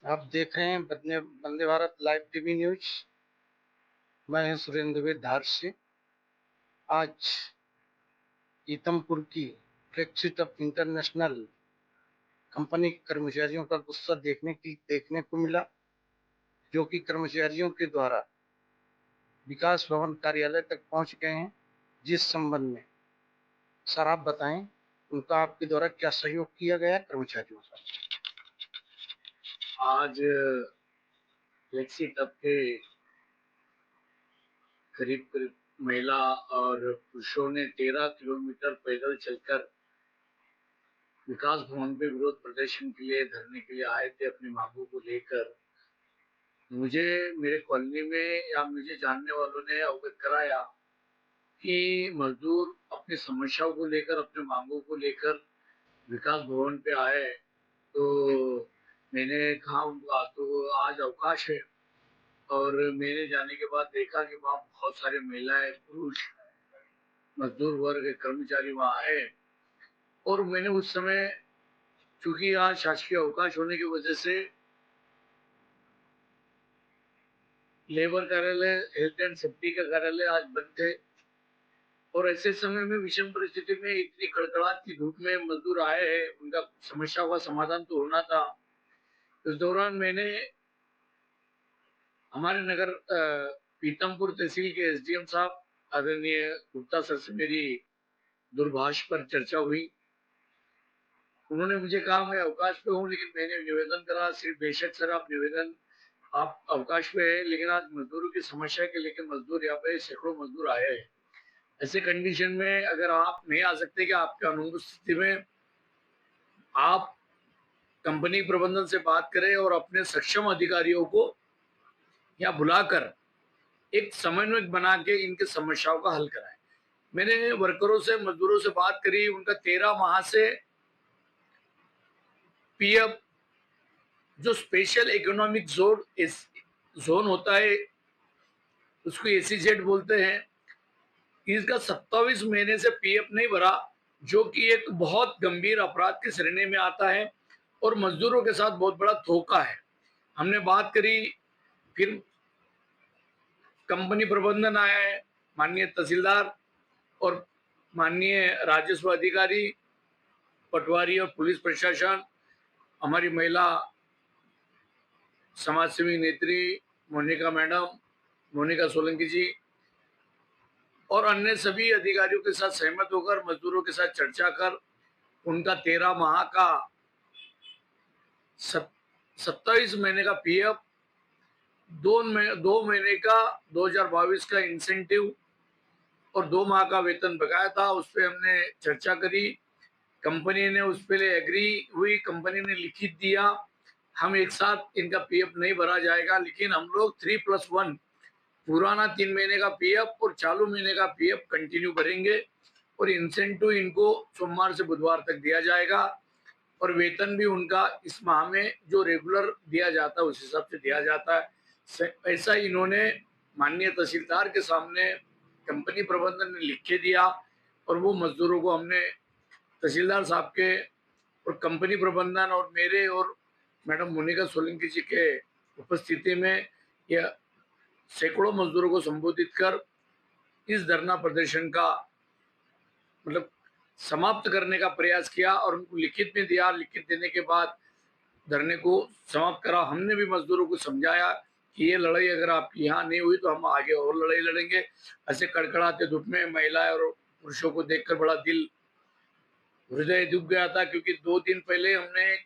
आप देख रहे हैं वंदे Vande Bharat live TV news. मैं हूं सुरेंद्र द्विवेदी धार से। आज पीतमपुर की फ्लैगशिप ऑफ इंटरनेशनल कंपनी के कर्मचारियों का गुस्सा देखने को मिला, जो कि कर्मचारियों के द्वारा विकास भवन कार्यालय तक पहुंच गए हैं। जिस संबंध में सर आप बताएं, उनका आपके द्वारा क्या सहयोग किया गया कर्मचारियों का। आज फ्लेक्सी टब के करीब करीब महिला और पुरुषों ने 13 किलोमीटर पैदल चलकर विकास भवन पे विरोध प्रदर्शन के लिए धरने के लिए आए थे अपनी मांगों को लेकर। मुझे मेरे कॉलोनी में या मुझे जानने वालों ने अवगत कराया कि मजदूर अपनी समस्याओं को लेकर अपने मांगों को लेकर विकास भवन पे आए। तो मैंने कहा उनको तो आज अवकाश है, और मेरे जाने के बाद देखा कि वहाँ बहुत सारे महिलाएं पुरुष मजदूर वर्ग कर्मचारी वहाँ आए। और मैंने उस समय, चूंकि आज शासकीय अवकाश होने की वजह से लेबर कार्यालय, हेल्थ एंड सेफ्टी का कार्यालय आज बंद थे, और ऐसे समय में विषम परिस्थिति में इतनी कड़कड़ाहट की धूप में मजदूर आए हैं, उनका समस्या का समाधान तो होना था। इस दौरान मैंने हमारे नगर पीतमपुर तहसील के एसडीएम साहब आदरणीय गुप्ता सर से मेरी दूरभाष पर चर्चा हुई। उन्होंने मुझे कहा मैं अवकाश पे हूँ, लेकिन मैंने निवेदन करा, सिर्फ बेशक सर आप अवकाश पे है, लेकिन आज मजदूरों की समस्या के लेकर मजदूर यहाँ पे सैकड़ों मजदूर आए हैं। ऐसे कंडीशन में अगर आप नहीं आ सकते कि आपके अनुपस्थिति में आप कंपनी प्रबंधन से बात करें और अपने सक्षम अधिकारियों को यहाँ बुलाकर एक समन्वय बना के इनके समस्याओं का हल कराएं। मैंने वर्करों से, मजदूरों से बात करी, उनका 13 माह से पीएफ जो स्पेशल इकोनॉमिक जोन होता है, उसको एसीजेड बोलते हैं, इसका 27 महीने से पीएफ नहीं भरा, जो कि एक बहुत गंभीर अपराध की श्रेणी में आता है और मजदूरों के साथ बहुत बड़ा धोखा है। हमने बात करी, फिर कंपनी प्रबंधन आया है, माननीय तहसीलदार और माननीय राजस्व अधिकारी, पटवारी और पुलिस प्रशासन, हमारी महिला समाजसेवी नेत्री मोनिका सोलंकी जी और अन्य सभी अधिकारियों के साथ सहमत होकर मजदूरों के साथ चर्चा कर उनका 13 माह का 27 महीने का पीएफ, 2 महीने का 2022 का इंसेंटिव और 2 माह का वेतन बकाया था, उस पर हमने चर्चा करी। कंपनी ने उस पर एग्री हुई, कंपनी ने लिखित दिया, हम एक साथ इनका पीएफ नहीं भरा जाएगा, लेकिन हम लोग 3+1 पुराना 3 महीने का पीएफ और चालू महीने का पीएफ कंटिन्यू करेंगे, और इंसेंटिव इनको सोमवार से बुधवार तक दिया जाएगा, और वेतन भी उनका इस माह में जो रेगुलर दिया जाता है उस हिसाब से दिया जाता है। ऐसा इन्होंने माननीय तहसीलदार के सामने कंपनी प्रबंधन ने लिख के दिया, और वो मजदूरों को हमने तहसीलदार साहब के और कंपनी प्रबंधन और मेरे और मैडम मोनिका सोलंकी जी के उपस्थिति में यह सैकड़ों मजदूरों को संबोधित कर इस धरना प्रदर्शन का मतलब समाप्त करने का प्रयास किया, और उनको लिखित में दिया। लिखित देने के बाद धरने को समाप्त करा। हमने भी मजदूरों को समझाया कि ये लड़ाई अगर आपकी यहाँ नहीं हुई तो हम आगे और लड़ाई लड़ेंगे। ऐसे कड़कड़ाते धूप में महिलाएं और पुरुषों को देखकर बड़ा दिल, हृदय दुख गया था, क्योंकि 2 दिन पहले हमने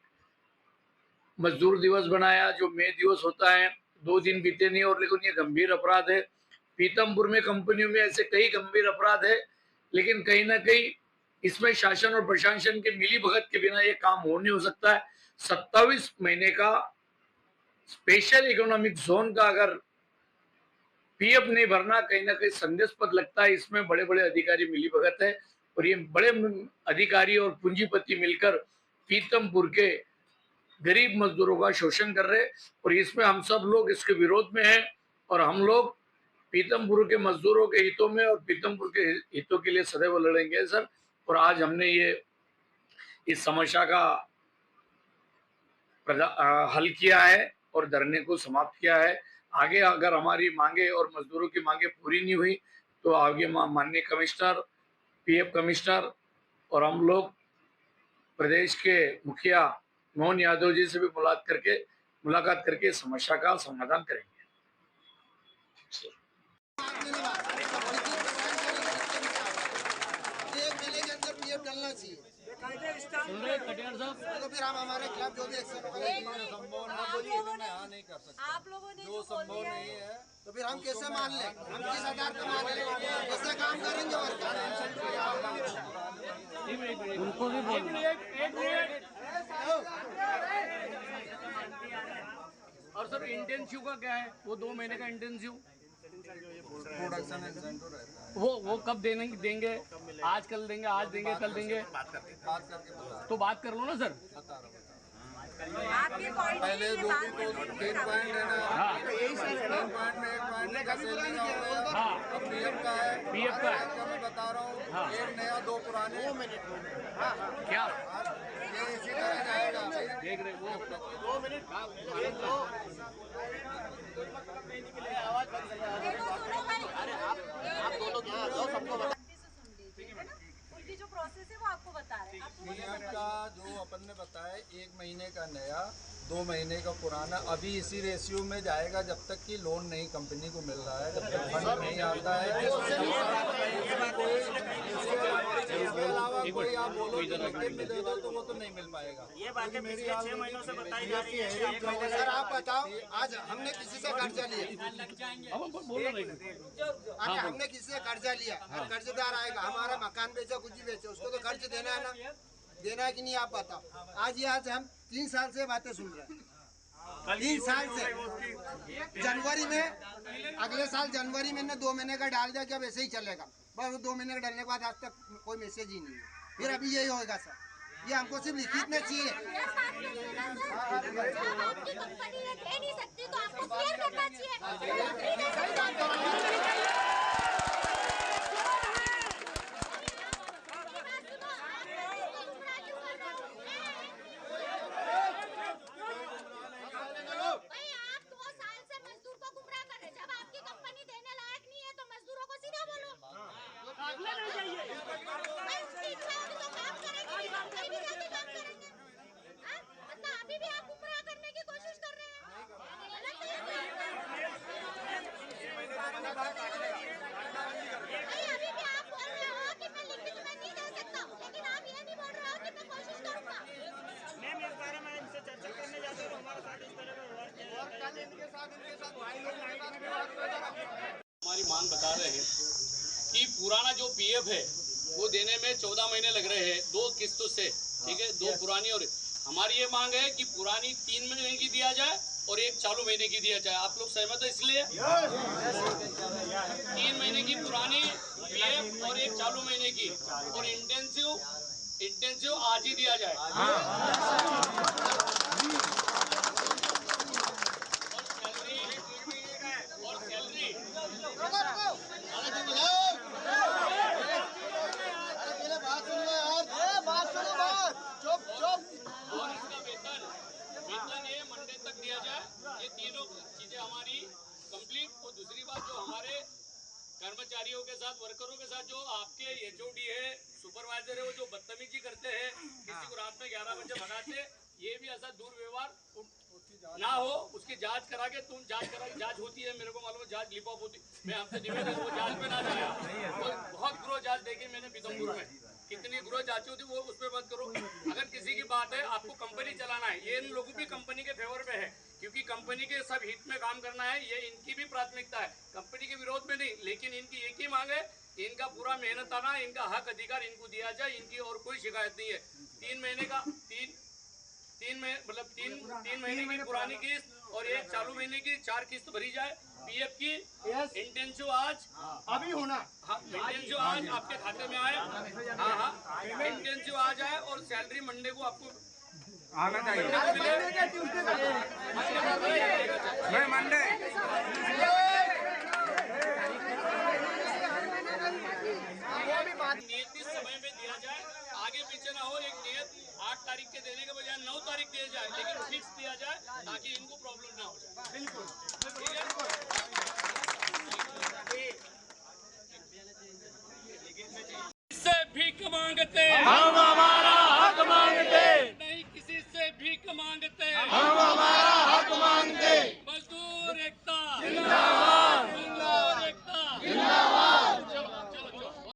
मजदूर दिवस बनाया, जो मई दिवस होता है। 2 दिन बीते नहीं, और लेकिन ये गंभीर अपराध है। पीतमपुर में कंपनियों में ऐसे कई गंभीर अपराध है, लेकिन कहीं ना कहीं इसमें शासन और प्रशासन के मिली भगत के बिना ये काम हो नहीं हो सकता है। 27 महीने का स्पेशल इकोनॉमिक जोन का अगर पीएफ नहीं भरना कहीं ना कहीं संदेशपद लगता है। इसमें बड़े बड़े अधिकारी मिली भगत है, और ये बड़े अधिकारी और पूंजीपति मिलकर पीतमपुर के गरीब मजदूरों का शोषण कर रहे, और इसमें हम सब लोग इसके विरोध में हैं, और हम लोग पीतमपुर के मजदूरों के हितों में और पीतमपुर के हितों के लिए सदैव लड़ेंगे सर। और आज हमने ये इस समस्या का हल किया है और धरने को समाप्त किया है। आगे अगर हमारी मांगे और मजदूरों की मांगे पूरी नहीं हुई तो आगे माननीय कमिश्नर, पीएफ कमिश्नर और हम लोग प्रदेश के मुखिया मोहन यादव जी से भी मुलाकात करके समस्या का समाधान करेंगे। चलना चाहिए कटियार साहब, तो फिर हम हमारे खिलाफ जो भी एक्शन होगा आप लोगों ने जो संभव नहीं है तो फिर हम कैसे मान लें, हम किस आधार पर मान लें, कैसे काम करेंगे और उनको भी बोलना। और सर इंटेंसिव का क्या है? वो 2 महीने का इंटेंसिव प्रोडक्शन इंसेंटिव रहता है, वो कब देंगे? आज कल देंगे, आज देंगे, कल देंगे? बात करके तो बात कर लो ना सर। पहले 2 को 3 पॉइंट लेना है। हाँ 3 पॉइंट में 1 पॉइंट का सेल देना होगा। हाँ अब पीएफ का है, पीएफ का है। मैं बता रहा हूँ, हाँ। 1 नया 2 पुराने। क्या ये इसी तरह जाएगा। देख रहे वो? 2 मिनट उनकी जो प्रोसेस है वो आपको बता रहे हैं। आपको पीएफ का जो अपन ने बताया 1 महीने का नया, 2 महीने का पुराना, अभी इसी रेशियो में जाएगा जब तक कि लोन नहीं कंपनी को मिल रहा है, जब तक फंड नहीं आता है। इसके अलावा कोई आप बोलो कि मिलेगा तो वो तो नहीं मिल पाएगा। ये बातें मेरी 6 महीनों से बताई जा रही है। सर आप बताओ, आज हमने किसी से कर्जा लिया, हमने किसी से कर्जा लिया, कर्जदार आएगा, हमारा मकान बेचा, कुछ भी बेचा, उसको तो कर्ज देना है ना, देना है कि नहीं? आप बताओ। आज हम 3 साल से बातें सुन रहे हैं, 3 साल से। जनवरी में, अगले साल जनवरी में 2 महीने का डाल दिया कि अब ऐसे ही चलेगा, बस 2 महीने का डालने के बाद आज तक कोई मैसेज ही नहीं है। फिर अभी यही होएगा सर, ये हमको सिर्फ लिखित में चाहिए। जब आपकी कंपनी ये दे नहीं सकती तो आपको क्लियर करना चाहिए। हमारी मांग बता रहे हैं कि पुराना जो पीएफ है वो देने में 14 महीने लग रहे हैं 2 किस्तों से, ठीक है, 2 पुरानी और हमारी ये मांग है कि पुरानी 3 महीने की दिया जाए और 1 चालू महीने की दिया जाए। आप लोग सहमत है? इसलिए 3 महीने की पुरानी पीएफ और 1 चालू महीने की, और इंटेंसिव आज ही दिया जाए। वेतन ये मंडे तक दिया जाए। ये तीनों चीजें हमारी कंप्लीट। और दूसरी बात, जो हमारे कर्मचारियों के साथ, वर्करों के साथ जो आपके एचओडी है, सुपरवाइजर है, वो जो बदतमीजी करते हैं, किसी को रात में 11 बजे भगाते, ये भी ऐसा दुर्व्यवहार ना हो, उसकी जांच करा के तुम जांच होती है, मेरे को मालूम है जांच लिपॉप होती, मैं आपसे निवेदन वो जांच में ना जाया। बहुत गृह जांच देखी मैंने पीतमपुर में, कितनी गृह जांच होती वो उस पर मत करो। अगर किसी की बात है, आपको कंपनी चलाना है, ये इन लोगों की कंपनी के फेवर में है, क्योंकि कंपनी के सब हित में काम करना है, ये इनकी भी प्राथमिकता है, कंपनी के विरोध में नहीं। लेकिन इनकी एक ही मांग है, इनका पूरा मेहनत आना, इनका हक अधिकार इनको दिया जाए, इनकी और कोई शिकायत नहीं है। 3 महीने का 3 महीने की पुरानी किस्त और 1 चालू महीने की 4 किस्त भरी जाए। पीएफ की इंटेंसिव आज अभी होना, इंटेंसिव आज आपके खाते में आए। हाँ, इंटेंसिव आ जाए और सैलरी मंडे को आपको आना चाहिए। मैं मंडे नियत समय में दिया जाए, आगे पीछे ना हो। एक नियत 8 तारीख के देने के बजाय 9 तारीख दिया जाए, लेकिन फिक्स दिया प्रॉब्लम ना हो जाए। बिल्कुल।